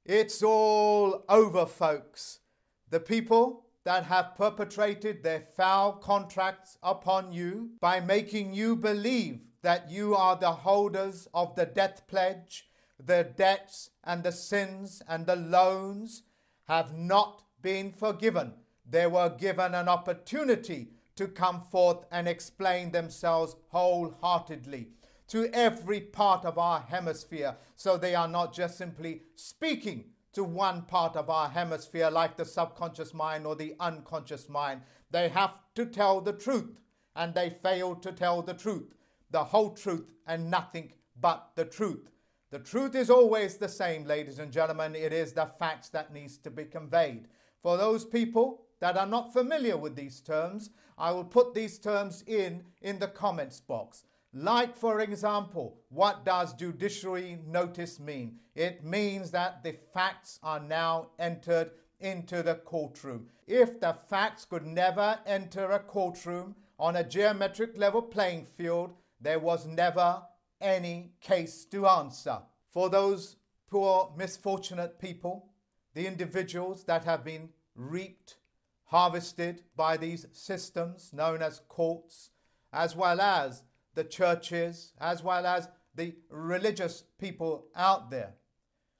It's all over, folks. The people that have perpetrated their foul contracts upon you by making you believe that you are the holders of the death pledge, the debts and the sins and the loans have not been forgiven. They were given an opportunity to come forth and explain themselves wholeheartedly to every part of our hemisphere, so they are not just simply speaking to one part of our hemisphere like the subconscious mind or the unconscious mind. They have to tell the truth, and they fail to tell the truth, the whole truth and nothing but the truth. The truth is always the same, ladies and gentlemen. It is the facts that needs to be conveyed. For those people that are not familiar with these terms, I will put these terms in the comments box. Like, for example, what does judiciary notice mean? It means that the facts are now entered into the courtroom. If the facts could never enter a courtroom on a geometric level playing field, there was never any case to answer. For those poor, misfortunate people, the individuals that have been reaped, harvested by these systems known as courts, as well as the churches, as well as the religious people out there.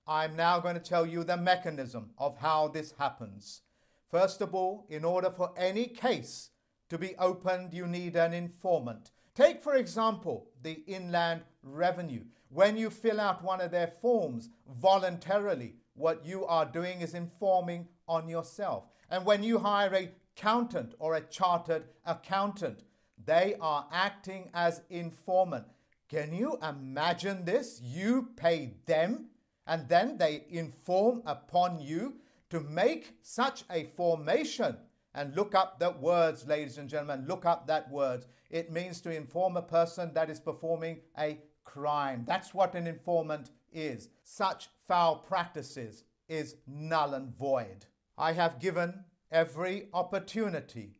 I'm now going to tell you the mechanism of how this happens. First of all, in order for any case to be opened, you need an informant. Take, for example, the Inland Revenue. When you fill out one of their forms voluntarily, what you are doing is informing on yourself. And when you hire an accountant or a chartered accountant, they are acting as informant. Can you imagine this? You pay them and then they inform upon you to make such a formation. And look up the words, ladies and gentlemen, look up that word. It means to inform a person that is performing a crime. That's what an informant is. Such foul practices is null and void. I have given every opportunity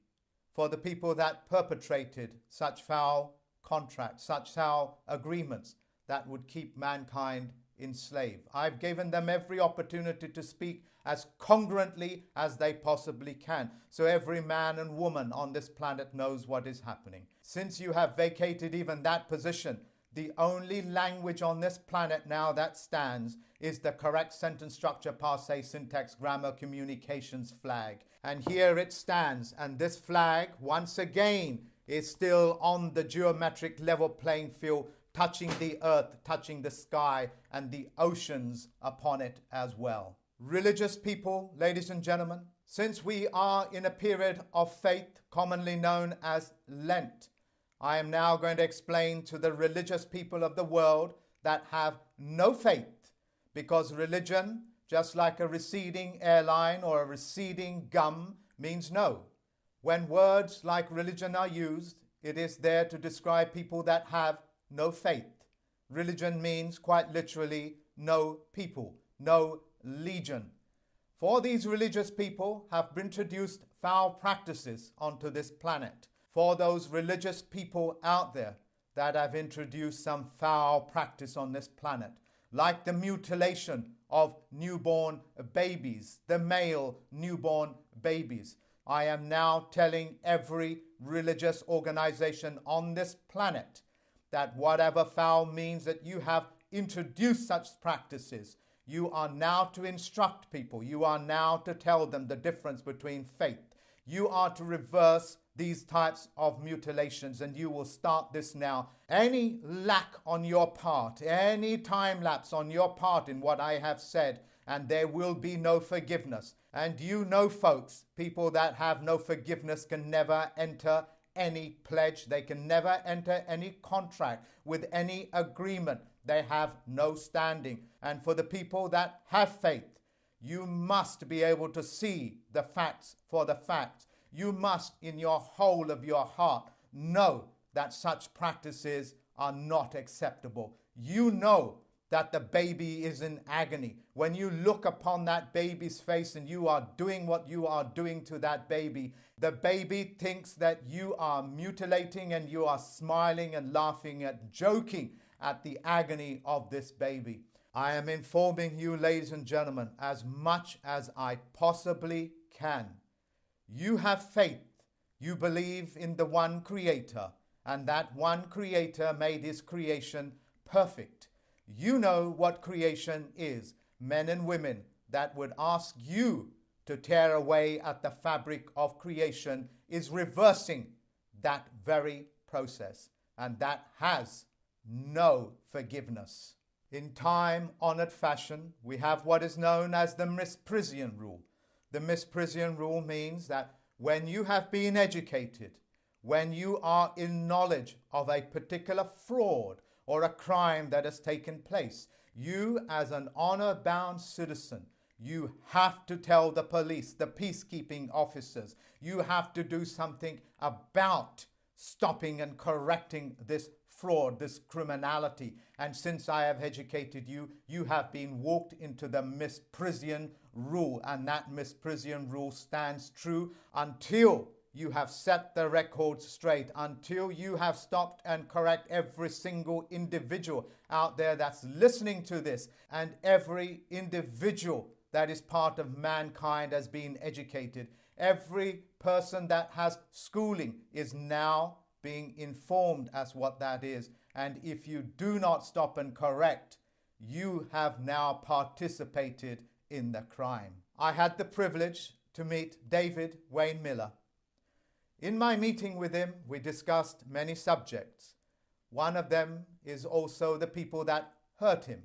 for the people that perpetrated such foul contracts, such foul agreements that would keep mankind enslaved. I've given them every opportunity to speak as congruently as they possibly can, so every man and woman on this planet knows what is happening. Since you have vacated even that position, the only language on this planet now that stands is the correct sentence structure, passe, syntax, grammar, communications flag. And here it stands. And this flag, once again, is still on the geometric level playing field, touching the earth, touching the sky, and the oceans upon it as well. Religious people, ladies and gentlemen, since we are in a period of faith, commonly known as Lent, I am now going to explain to the religious people of the world that have no faith, because religion, just like a receding airline or a receding gum, means no. When words like religion are used, it is there to describe people that have no faith. Religion means quite literally no people, no legion. For these religious people have introduced foul practices onto this planet. For those religious people out there that have introduced some foul practice on this planet, like the mutilation of newborn babies, the male newborn babies. I am now telling every religious organization on this planet that whatever foul means that you have introduced such practices, you are now to instruct people. You are now to tell them the difference between faith. You are to reverse these types of mutilations, and you will start this now. Any lack on your part, any time lapse on your part in what I have said, and there will be no forgiveness. And you know, folks, people that have no forgiveness can never enter any pledge. They can never enter any contract with any agreement. They have no standing. And for the people that have faith, you must be able to see the facts for the facts. You must, in your whole of your heart, know that such practices are not acceptable. You know that the baby is in agony. When you look upon that baby's face and you are doing what you are doing to that baby, the baby thinks that you are mutilating and you are smiling and laughing at, joking at the agony of this baby. I am informing you, ladies and gentlemen, as much as I possibly can. You have faith. You believe in the one Creator, and that one Creator made His creation perfect. You know what creation is. Men and women that would ask you to tear away at the fabric of creation is reversing that very process, and that has no forgiveness. In time-honored fashion, we have what is known as the Misprision rule. The Misprision rule means that when you have been educated, when you are in knowledge of a particular fraud or a crime that has taken place, you as an honor-bound citizen, you have to tell the police, the peacekeeping officers, you have to do something about stopping and correcting this fraud, this criminality. And since I have educated you, you have been walked into the Misprision rule, and that Misprision rule stands true until you have set the record straight, until you have stopped and correct every single individual out there that's listening to this, and every individual that is part of mankind has been educated. Every person that has schooling is now being informed as what that is. And if you do not stop and correct, you have now participated in the crime. I had the privilege to meet David Wayne Miller. In my meeting with him, we discussed many subjects. One of them is also the people that hurt him.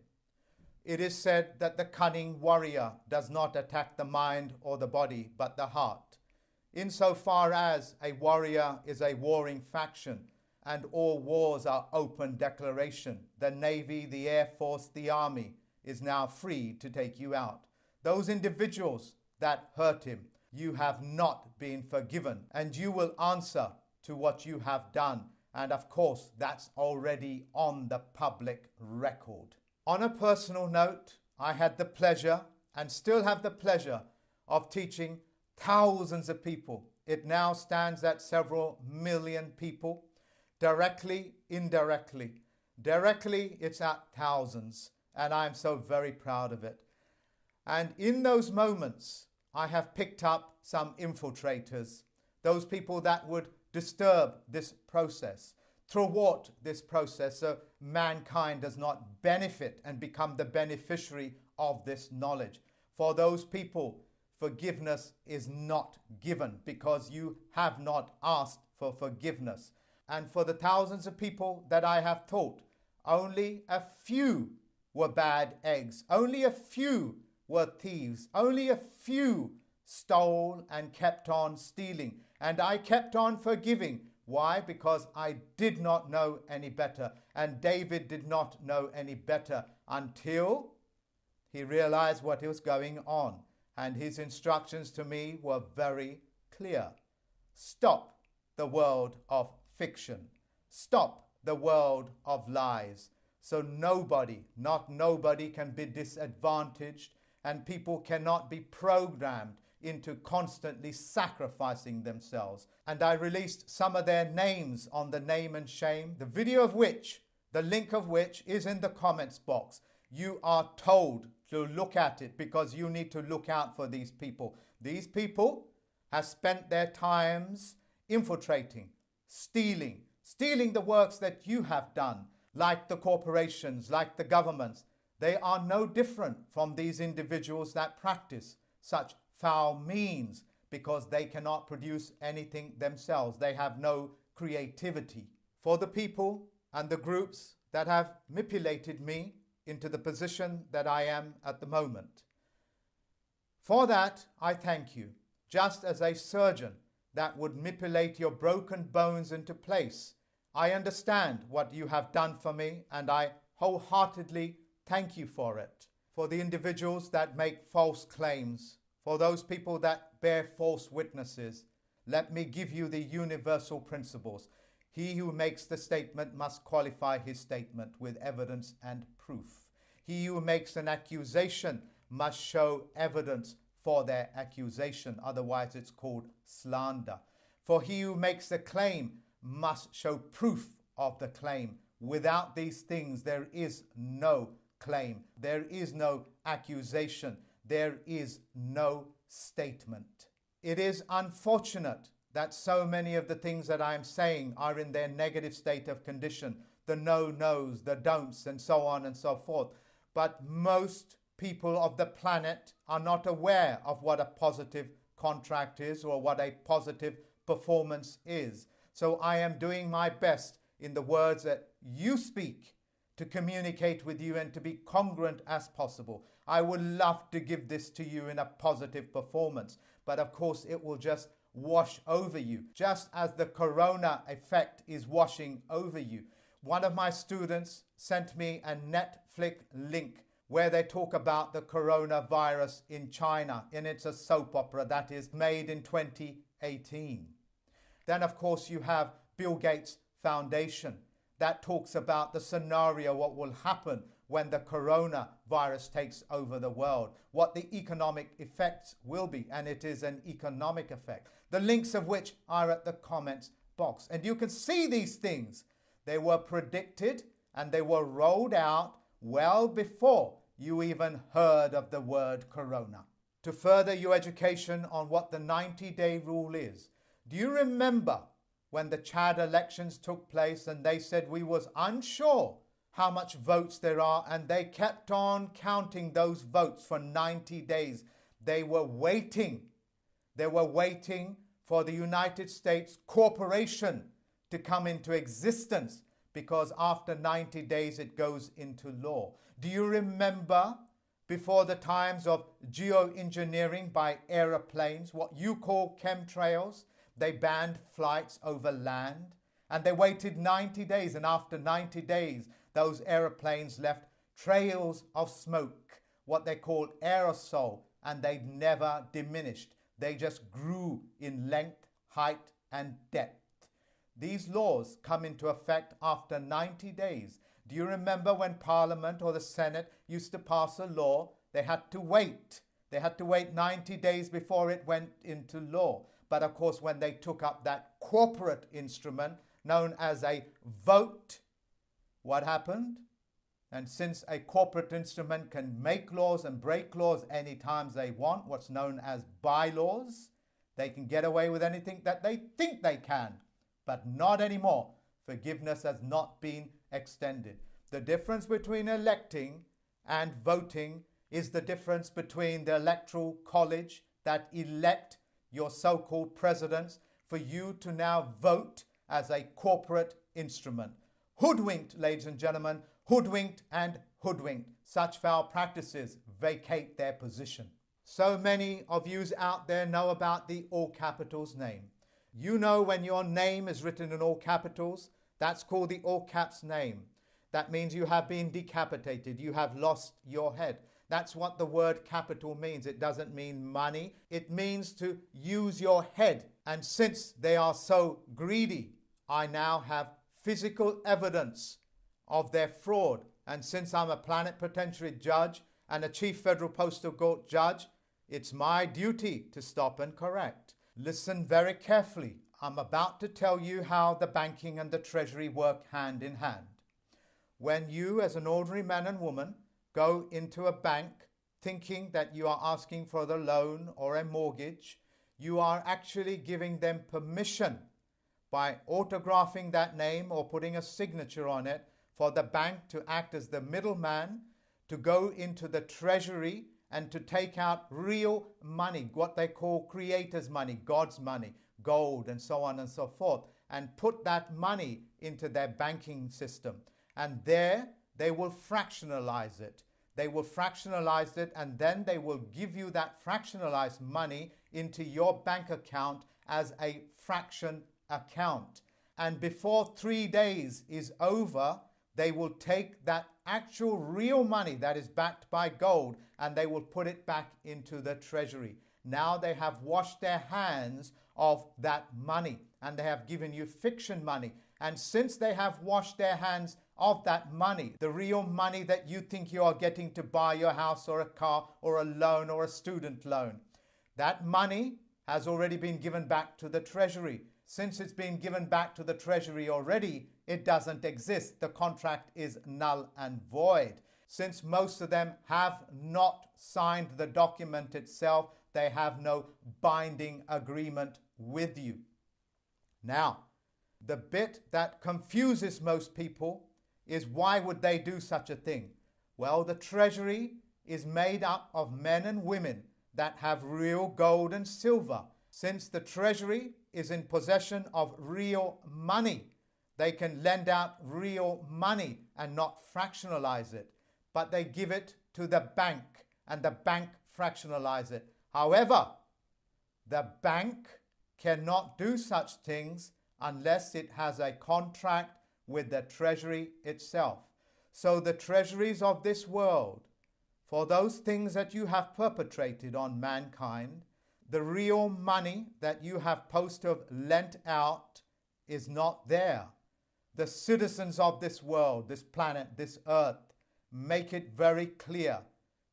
It is said that the cunning warrior does not attack the mind or the body, but the heart. Insofar as a warrior is a warring faction, and all wars are open declaration, the Navy, the Air Force, the Army is now free to take you out. Those individuals that hurt him, you have not been forgiven, and you will answer to what you have done. And of course, that's already on the public record. On a personal note, I had the pleasure, and still have the pleasure, of teaching thousands of people. It now stands at several million people, directly, indirectly. Directly, it's at thousands, and I'm so very proud of it. And in those moments, I have picked up some infiltrators, those people that would disturb this process, thwart this process, so mankind does not benefit and become the beneficiary of this knowledge. For those people, forgiveness is not given because you have not asked for forgiveness. And for the thousands of people that I have taught, only a few were bad eggs. Only a few were thieves. Only a few stole and kept on stealing. And I kept on forgiving. Why? Because I did not know any better. And David did not know any better until he realized what was going on. And his instructions to me were very clear. Stop the world of fiction. Stop the world of lies. So nobody, not nobody, can be disadvantaged, and people cannot be programmed into constantly sacrificing themselves. And I released some of their names on the Name and Shame, the video of which, the link of which is in the comments box. You are told to look at it because you need to look out for these people. These people have spent their times infiltrating, stealing the works that you have done, like the corporations, like the governments. They are no different from these individuals that practice such foul means because they cannot produce anything themselves. They have no creativity. For the people and the groups that have manipulated me into the position that I am at the moment, for that I thank you. Just as a surgeon that would manipulate your broken bones into place, I understand what you have done for me, and I wholeheartedly thank you for it. For the individuals that make false claims, for those people that bear false witnesses, let me give you the universal principles. He who makes the statement must qualify his statement with evidence and proof. He who makes an accusation must show evidence for their accusation, otherwise it's called slander. For he who makes a claim must show proof of the claim. Without these things, there is no claim. There is no accusation. There is no statement. It is unfortunate that so many of the things that I am saying are in their negative state of condition. The no-nos, the don'ts, and so on and so forth. But most people of the planet are not aware of what a positive contract is or what a positive performance is. So I am doing my best in the words that you speak to communicate with you and to be congruent as possible. I would love to give this to you in a positive performance, but of course it will just wash over you, just as the corona effect is washing over you. One of my students sent me a Netflix link where they talk about the coronavirus in China, and it's a soap opera that is made in 2018. Then, of course, you have Bill Gates Foundation that talks about the scenario, what will happen when the coronavirus takes over the world, what the economic effects will be, and it is an economic effect. The links of which are at the comments box. And you can see these things. They were predicted and they were rolled out well before you even heard of the word corona. To further your education on what the 90-day rule is, do you remember when the Chad elections took place and they said we was unsure how much votes there are, and they kept on counting those votes for 90 days. They were waiting. They were waiting for the United States corporation to come into existence, because after 90 days it goes into law. Do you remember before the times of geoengineering by aeroplanes, what you call chemtrails? They banned flights over land, and they waited 90 days, and after 90 days those aeroplanes left trails of smoke, what they called aerosol, and they never diminished. They just grew in length, height, and depth. These laws come into effect after 90 days. Do you remember when Parliament or the Senate used to pass a law? They had to wait. They had to wait 90 days before it went into law. But of course, when they took up that corporate instrument known as a vote, what happened? And since a corporate instrument can make laws and break laws any time they want, what's known as bylaws, they can get away with anything that they think they can, but not anymore. Forgiveness has not been extended. The difference between electing and voting is the difference between the electoral college that elect your so-called presidents for you to now vote as a corporate instrument. Hoodwinked, ladies and gentlemen, hoodwinked and hoodwinked. Such foul practices vacate their position. So many of you out there know about the all capitals name. You know when your name is written in all capitals, that's called the all caps name. That means you have been decapitated, you have lost your head. That's what the word capital means. It doesn't mean money. It means to use your head. And since they are so greedy, I now have physical evidence of their fraud. And since I'm a plenipotentiary judge and a chief federal postal court judge, it's my duty to stop and correct. Listen very carefully. I'm about to tell you how the banking and the treasury work hand in hand. When you, as an ordinary man and woman, go into a bank thinking that you are asking for the loan or a mortgage, you are actually giving them permission by autographing that name or putting a signature on it for the bank to act as the middleman, to go into the treasury and to take out real money, what they call creators' money, God's money, gold, and so on and so forth, and put that money into their banking system. And there they will fractionalize it. They will fractionalize it, and then they will give you that fractionalized money into your bank account as a fraction account. And before 3 days is over, they will take that actual real money that is backed by gold and they will put it back into the treasury. Now they have washed their hands of that money and they have given you fiction money. And since they have washed their hands of that money, the real money that you think you are getting to buy your house or a car or a loan or a student loan, that money has already been given back to the treasury. Since it's been given back to the treasury already, it doesn't exist. The contract is null and void. since most of them have not signed the document itself. They have no binding agreement with you. Now, the bit that confuses most people is, why would they do such a thing? Well, the treasury is made up of men and women that have real gold and silver. Since the treasury is in possession of real money, they can lend out real money and not fractionalize it, but they give it to the bank and the bank fractionalize it. However, the bank cannot do such things unless it has a contract with the treasury itself. So the treasuries of this world, for those things that you have perpetrated on mankind, the real money that you have supposed to have lent out is not there. The citizens of this world, this planet, this earth, make it very clear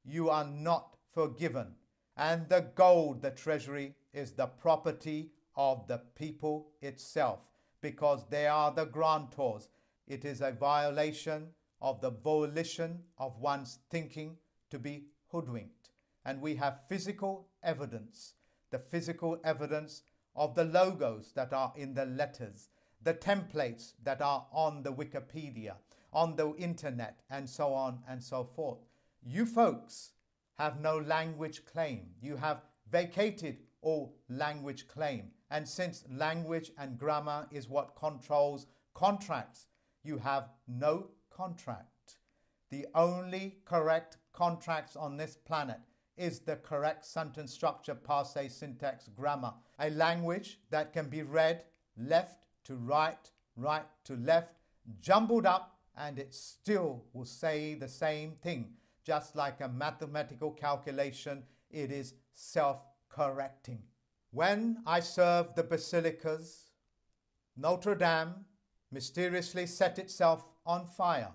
you are not forgiven. And the gold, the treasury, is the property of the people itself, because they are the grantors. It is a violation of the volition of one's thinking to be hoodwinked. And we have physical evidence, the physical evidence of the logos that are in the letters, the templates that are on the Wikipedia, on the internet, and so on and so forth. You folks have no language claim. You have vacated all language claim. And since language and grammar is what controls contracts, you have no contract. The only correct contracts on this planet is the correct sentence structure, passe, syntax, grammar. A language that can be read left to right, right to left, jumbled up, and it still will say the same thing. Just like a mathematical calculation, it is self-correcting. When I served the basilicas, Notre Dame mysteriously set itself on fire,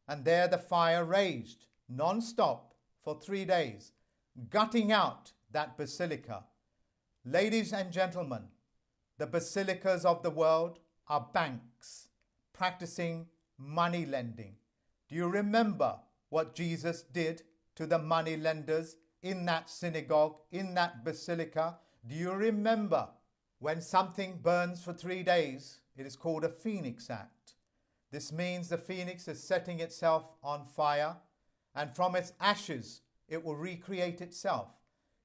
and there the fire raged non-stop for 3 days, gutting out that basilica. Ladies and gentlemen, the basilicas of the world are banks practicing money lending. Do you remember what Jesus did to the money lenders in that synagogue, in that basilica? Do you remember? When something burns for 3 days, it is called a phoenix act. This means the phoenix is setting itself on fire, and from its ashes it will recreate itself.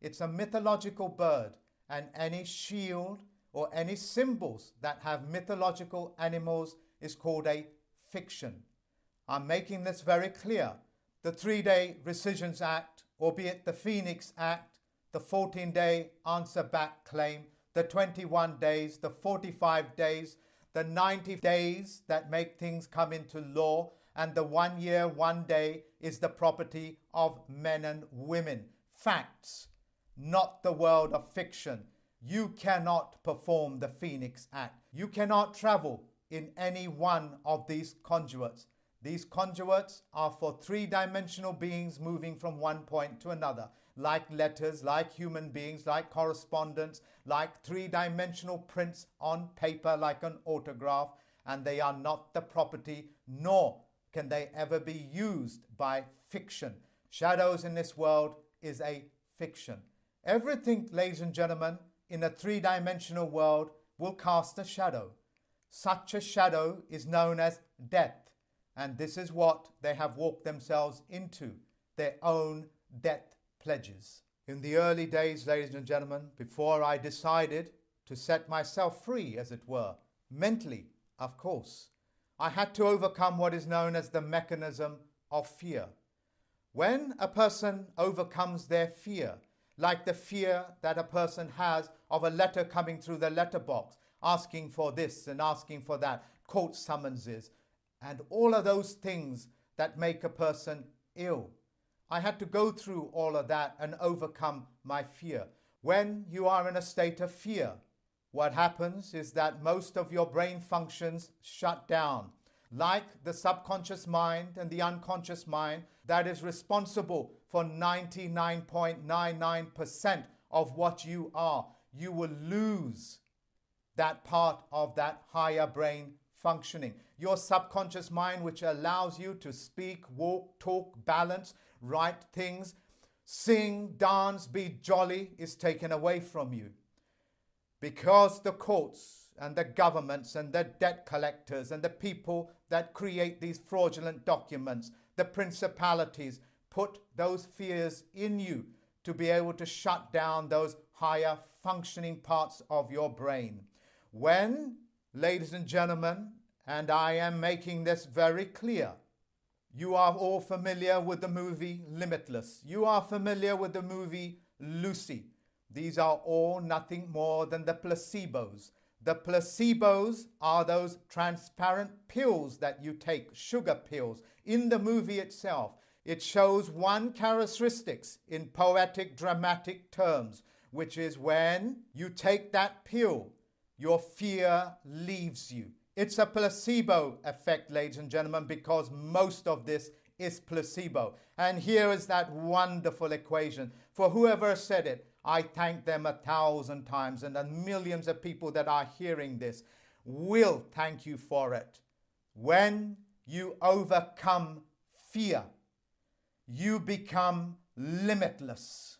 It's a mythological bird, and any shield or any symbols that have mythological animals is called a fiction. I'm making this very clear. The 3-day Rescissions Act, albeit the Phoenix Act, the 14-day answer back claim, the 21 days, the 45 days, the 90 days that make things come into law, and the 1 year, 1 day is the property of men and women. Facts, not the world of fiction. You cannot perform the Phoenix Act. You cannot travel in any one of these conduits. These conduits are for 3-dimensional beings moving from one point to another, like letters, like human beings, like correspondence, like 3-dimensional prints on paper, like an autograph, and they are not the property, nor can they ever be used by fiction. Shadows in this world is a fiction. Everything, ladies and gentlemen, in a 3-dimensional world will cast a shadow. Such a shadow is known as death. And this is what they have walked themselves into, their own death pledges. In the early days, ladies and gentlemen, before I decided to set myself free, as it were, mentally, of course, I had to overcome what is known as the mechanism of fear. When a person overcomes their fear, like the fear that a person has of a letter coming through the letterbox, asking for this and asking for that, court summonses, and all of those things that make a person ill. I had to go through all of that and overcome my fear. When you are in a state of fear, what happens is that most of your brain functions shut down. Like the subconscious mind and the unconscious mind that is responsible for 99.99% of what you are, you will lose that part of that higher brain functioning. Your subconscious mind, which allows you to speak, walk, talk, balance, write things, sing, dance, be jolly, is taken away from you. Because the courts and the governments and the debt collectors and the people that create these fraudulent documents, the principalities, put those fears in you to be able to shut down those higher functioning parts of your brain. When, ladies and gentlemen, and I am making this very clear, you are all familiar with the movie Limitless. You are familiar with the movie Lucy. These are all nothing more than the placebos. The placebos are those transparent pills that you take, sugar pills. In the movie itself, it shows one characteristics in poetic, dramatic terms, which is when you take that pill, your fear leaves you. It's a placebo effect, ladies and gentlemen, because most of this is placebo. And here is that wonderful equation. For whoever said it, I thank them 1,000 times, and the millions of people that are hearing this will thank you for it. When you overcome fear, you become limitless.